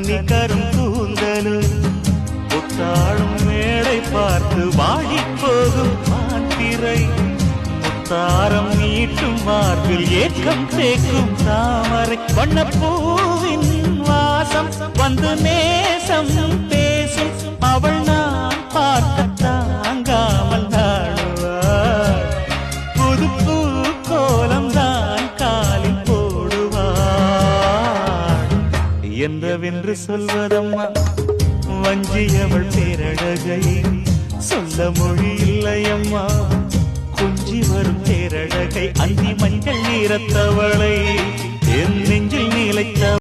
கன்னிக்கரும் கூந்தலு புத்தாளும் மேடை பார்த்து வாடி போகும் மாத்திரை முத்தாரம் நீட்டும் மார்பில் ஏக்கம் தேக்கும் தாமரை வண்ணப்பூவின் வாசம் வந்து நேசம் பேசும் அவள் நான் பார்க்க தாங்காமல் நாடுவாள் புது பூ கோலம் தான் காலில் போடுவாள் என்றவென்று சொல்வதம்மா வஞ்சியவள் பேரழகை சொல்ல மொழி இல்லையம்மா கொஞ்சி வரும் பேரழகை அந்தி மஞ்சள் நீரத்தவளை என் நெஞ்சில் நிலைத்த